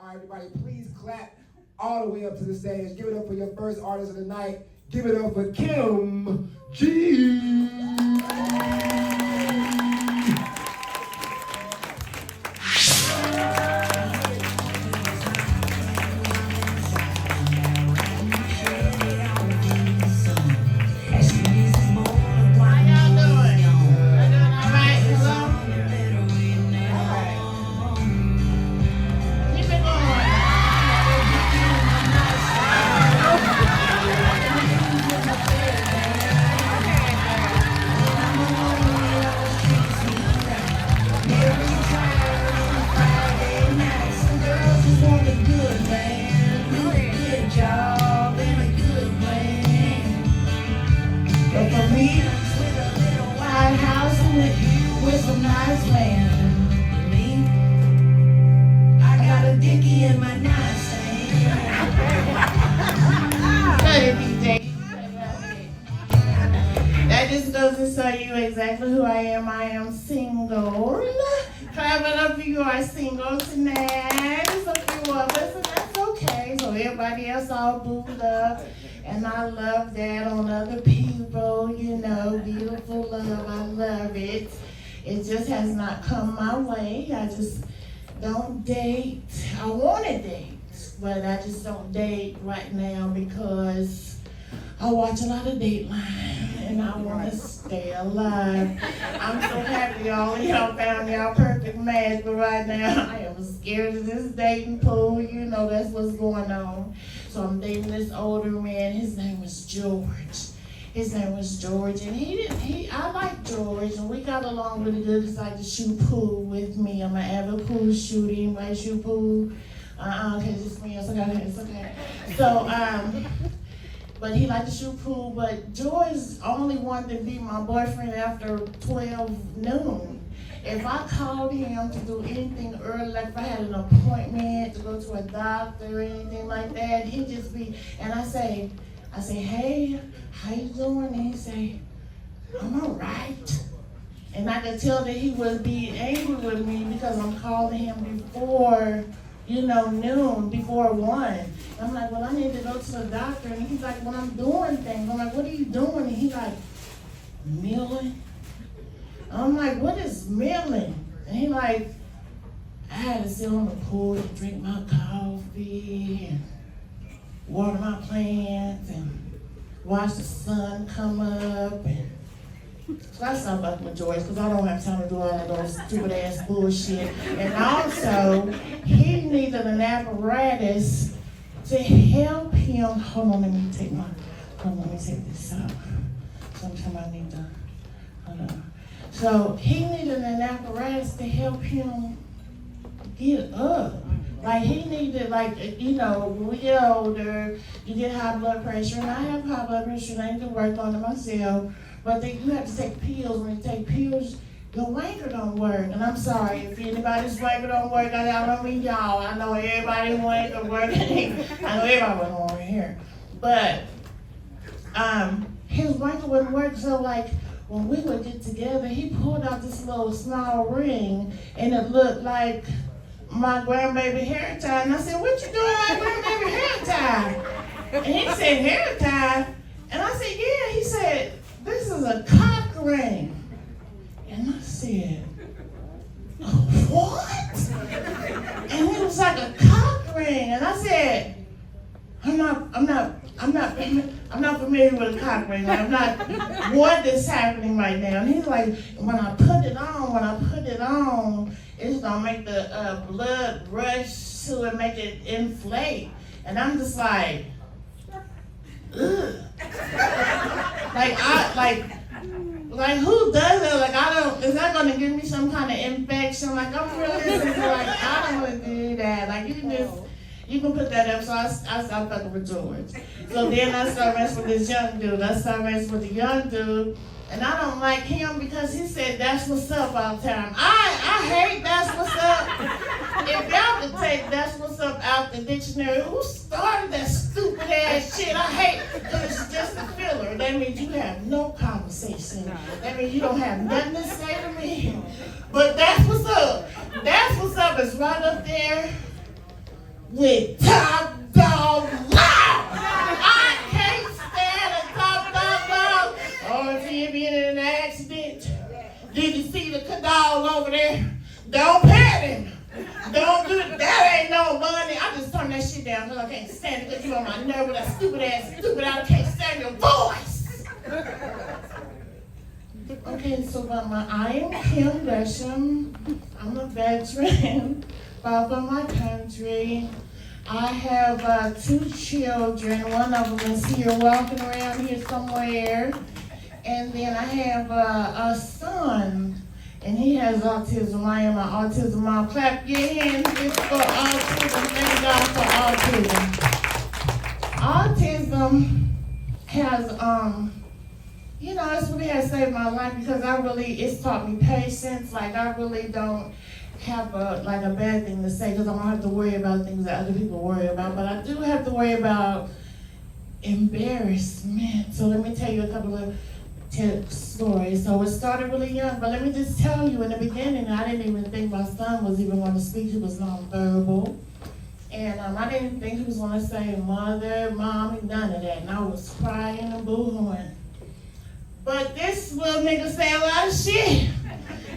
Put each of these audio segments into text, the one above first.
All right, everybody, please clap all the way up to the stage. Give it up for your first artist of the night. Give it up for Kim G. With some nice man. Me, I got a dickie in my nightstand. That just goes to show you exactly who I am. I am single. Clap it up if you are single tonight. There's a few of us, and that's okay. So everybody else all booed up. And I love that on other people, you know, beautiful love. I love it. It just has not come my way. I just don't date. I want to date, but I just don't date right now because I watch a lot of Dateline and I want to stay alive. I'm so happy y'all found y'all perfect match, but right now I am scared of this dating pool. You know that's what's going on. So I'm dating this older man. His name was George. And I like George, and we got along really good. He liked to shoot pool with me. I'm an avid pool shooter. Anybody shoot pool? Okay, just me. It's okay. So, but he liked to shoot pool. But George only wanted to be my boyfriend after 12 noon. If I called him to do anything early, like if I had an appointment to go to a doctor or anything like that, he'd just be, and I say, hey, how you doing? And he say, I'm all right. And I could tell that he would be angry with me because I'm calling him before, noon, before 1. I'm like, well, I need to go to the doctor. And he's like, well, I'm doing things. I'm like, what are you doing? And he's like, milling. I'm like, what is milling? And he like, I had to sit on the porch and drink my coffee and water my plants and watch the sun come up. And so I stopped fucking with George because I don't have time to do all of those stupid ass bullshit. And also, he needed an apparatus to help him. Hold on, let me take this out. Sometime I need to, hold on. So he needed an apparatus to help him get up. Like he needed, when we get older, you get high blood pressure, and I have high blood pressure, and I need to work on it myself. But you have to take pills. When you take pills, your wanker don't work. And I'm sorry if anybody's wanker don't work. I don't mean y'all. I know everybody wanker work. I know everybody wouldn't work here. But his wanker wouldn't work. So when we would get together, he pulled out this little small ring, and it looked like my grandbaby hair tie. And I said, what you doing with my grandbaby hair tie? And he said, hair tie? And I said, yeah. He said, this is a cock ring. And I said, what? And it was like a cock ring. And I said, I'm not familiar with a cock ring. I'm not what is happening right now. And he's like, when I put it on, it's gonna make the blood rush to it, make it inflate. And I'm just like, ugh. Like who does it? Is that gonna give me some kind of infection? I'm really I don't wanna do that. You can put that up. So I stopped fucking with George. So then I started messing with this young dude. The young dude. And I don't like him because he said that's what's up all the time. I hate that's what's up. If y'all could take that's what's up out the dictionary, who started that stupid ass shit? I hate because it's just a filler. That means you have no conversation. That means you don't have nothing to say to me. But that's what's up. That's what's up is right up there with Top Dog Law. I can't stand a Top Dog Law. Oh, if you been in an accident, did you see the dog over there? Don't pet him. Don't do it. That ain't no money. I just turn that shit down because I can't stand it because you on my nerve with that stupid I can't stand your voice. Okay, so I am Kim Gresham. I'm a veteran, fought for my country. I have 2 children. One of them is here walking around here somewhere. And then I have a son, and he has autism. I am an autism mom. Clap your hands just for autism. Thank God for autism. Autism has, you know, it's really has saved my life because it's taught me patience. Like, I really don't have a bad thing to say because I don't have to worry about things that other people worry about. But I do have to worry about embarrassment. So let me tell you a couple of stories. So it started really young, but let me just tell you in the beginning, I didn't even think my son was even going to speak. He was nonverbal. And I didn't think he was going to say mother, mommy, none of that. And I was crying and boo-hooing. But this little nigga say a lot of shit.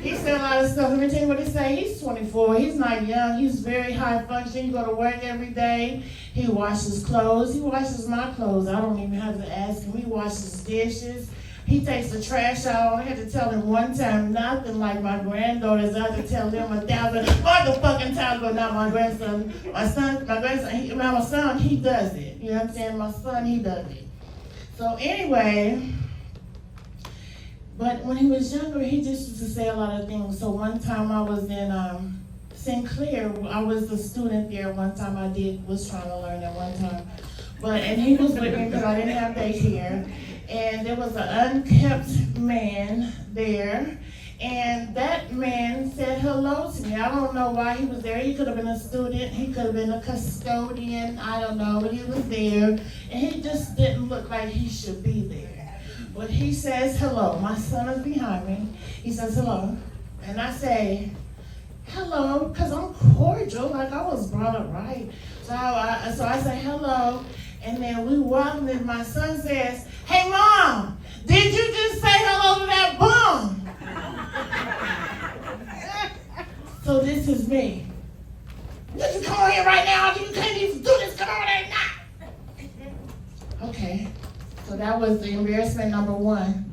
He said a lot of stuff. Let me tell you what he say. He's 24. He's not young. He's very high functioning. He go to work every day. He washes clothes. He washes my clothes. I don't even have to ask him. He washes dishes. He takes the trash out. I had to tell him one time nothing like my granddaughters. I had to tell them 1,000 motherfucking times, but not my grandson. My son, he does it. You know what I'm saying? My son, he does it. So anyway, but when he was younger, he just used to say a lot of things. So one time I was in St. Clair. I was a student there one time. Was trying to learn at one time. And he was with me because I didn't have daycare. And there was an unkept man there, and that man said hello to me. I don't know why he was there. He could have been a student, he could have been a custodian, I don't know, but he was there, and he just didn't look like he should be there. But he says hello. My son is behind me. He says hello, and I say hello, because I'm cordial, like I was brought up right. So I say hello, and then we walk, and my son says, "Hey, Mom, did you just say hello to that bum?" So this is me. Did you come on here right now? You can't even do this. Come on right now. Okay. So that was the embarrassment number 1.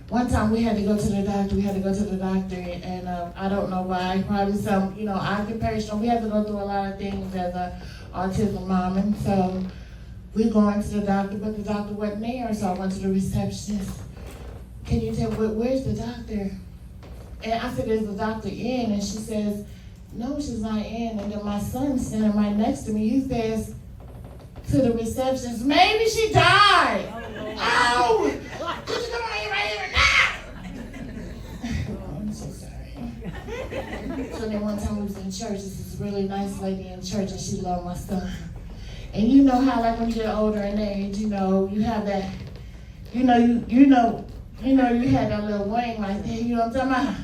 One time we had to go to the doctor. And I don't know why. Probably some, occupational. We had to go through a lot of things as a autism mom. And so we're going to the doctor, but the doctor wasn't there, so I went to the receptionist. "Can you tell where's the doctor?" And I said, "Is the doctor in?" And she says, "No, she's not in." And then my son standing right next to me, he says to the receptionist, "Maybe she died." Oh, could you come on here right here now? Oh, I'm so sorry. So then one time we was in church, this is a really nice lady in church, and she loved my son. And you know how, like, when you get older in age, you have that, you had that little wing right there, you know what I'm talking about?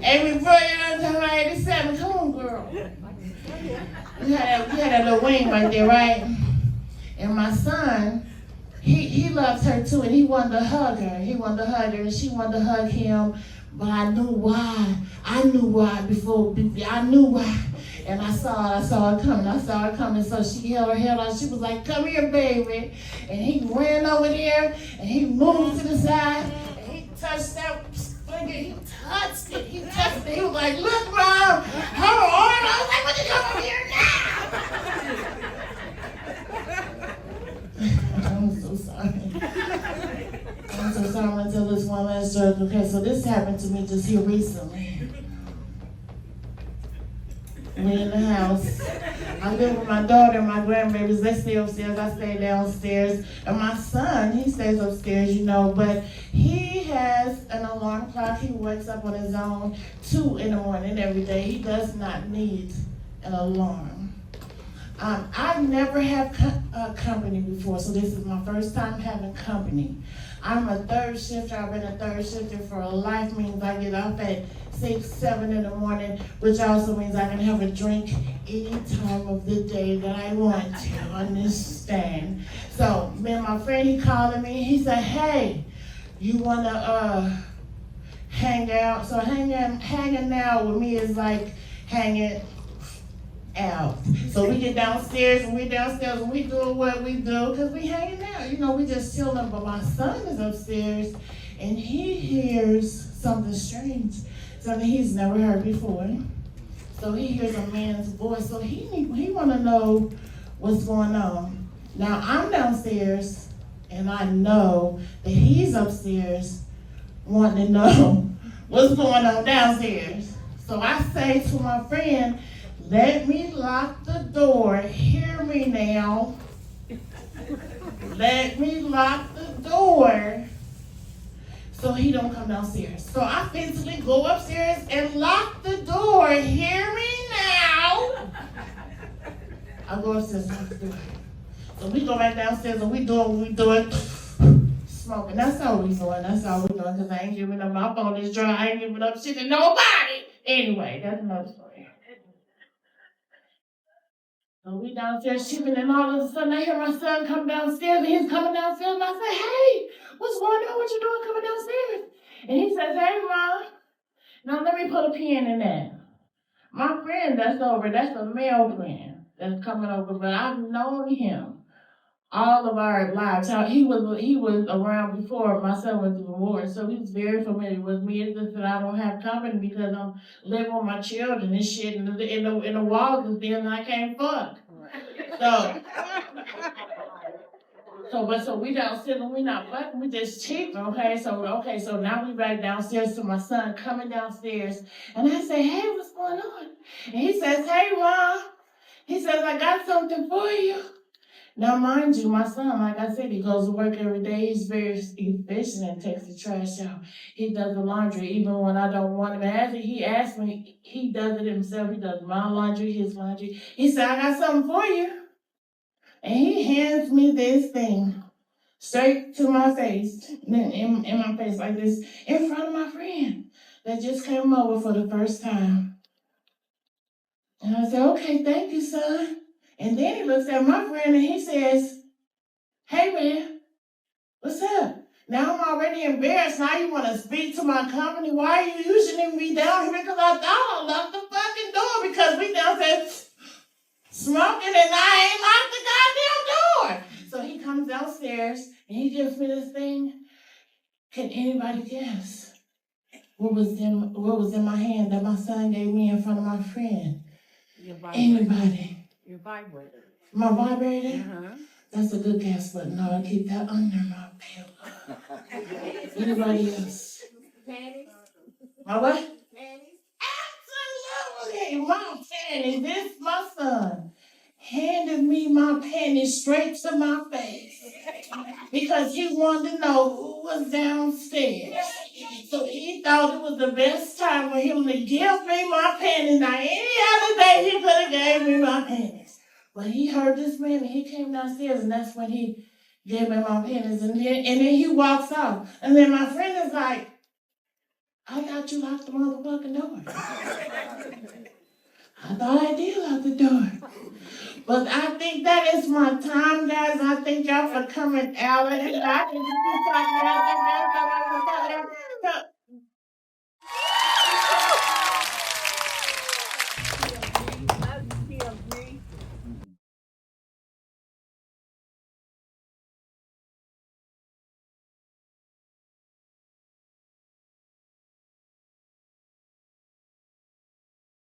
And before you know what I'm talking about, 87, come on, girl. You had that little wing right there, right? And my son, he loves her too, and he wanted to hug her. He wanted to hug her, and she wanted to hug him. But I knew why. I knew why. And I saw it coming. So she held her head out. She was like, "Come here, baby." And he ran over there, and he moved to the side, and he touched that finger. He touched it. He was like, "Look, Mom, her arm." I was like, "What you come over here now?" I'm so sorry. I'm gonna tell this one last joke. Okay, so this happened to me just here recently. We in the house. I live with my daughter and my grandbabies. They stay upstairs. I stay downstairs. And my son, he stays upstairs, but he has an alarm clock. He wakes up on his own 2 in the morning every day. He does not need an alarm. I never have company before, so this is my first time having company. I'm a third shifter. I've been a third shifter for a life, means I get up at 6, 7 in the morning, which also means I can have a drink any time of the day that I want to. Understand? So, me and my friend, he called me. He said, "Hey, you wanna hang out?" So hanging out with me is like hanging out. So we get downstairs and we doing what we do because we hanging out. You know, we just chilling. But my son is upstairs and he hears something strange, something he's never heard before. So he hears a man's voice. So he want to know what's going on. Now I'm downstairs and I know that he's upstairs wanting to know what's going on downstairs. So I say to my friend, "Let me lock the door. Hear me now. Let me lock the door so he don't come downstairs." So I physically go upstairs and lock the door. Hear me now. I go upstairs and lock the door. So we go back downstairs and we do it. Smoking. That's all we doing. That's all we doing because I ain't giving up. My phone is dry. I ain't giving up shit to nobody. Anyway, that's another story. So we downstairs shipping, and all of a sudden I hear my son come downstairs, and he's coming downstairs, and I say, "Hey, what's going on? What you doing coming downstairs?" And he says, "Hey, Mom, now let me put a pin in that. My friend that's over, that's a male friend that's coming over, but I've known him all of our lives. How he was around before my son went through the war, so he's very familiar with me. It's just that I don't have company because I'm living with my children and shit, and the walls is there, and I can't fuck. So we downstairs and we not fucking, we just cheating, okay? So now we back downstairs to my son coming downstairs, and I say, "Hey, what's going on?" And he says, "Hey, Mom," he says, "I got something for you." Now, mind you, my son, like I said, he goes to work every day. He's very efficient and takes the trash out. He does the laundry, even when I don't want him. And after he asked me, he does it himself. He does my laundry, his laundry. He said, "I got something for you." And he hands me this thing straight to my face, in my face like this, in front of my friend that just came over for the first time. And I said, "Okay, thank you, son." And then he looks at my friend and he says, "Hey, man, what's up? Now I'm already embarrassed. Now you want to speak to my company? Why are you usually be down here?" Because I thought I locked the fucking door because we downstairs smoking and I ain't locked the goddamn door. So he comes downstairs and he gives me this thing. Can anybody guess what was in my hand that my son gave me in front of my friend? Anybody? Your vibrator. My vibrator? Uh-huh. That's a good guess, but no, I keep that under my pillow. Anybody else? Panties. My what? Panties. Absolutely, my panties. This my son handed me my panties straight to my face because he wanted to know who was downstairs. So he thought it was the best time for him to give me my panties. Now, any other day he could have gave me my panties. But he heard this man and he came downstairs, and that's when he gave me my panties. And then he walks off. And then my friend is like, "I thought you locked the motherfucking door." I thought I did lock the door. But I think that is my time, guys. I thank y'all for coming out. And I can keep talking about that.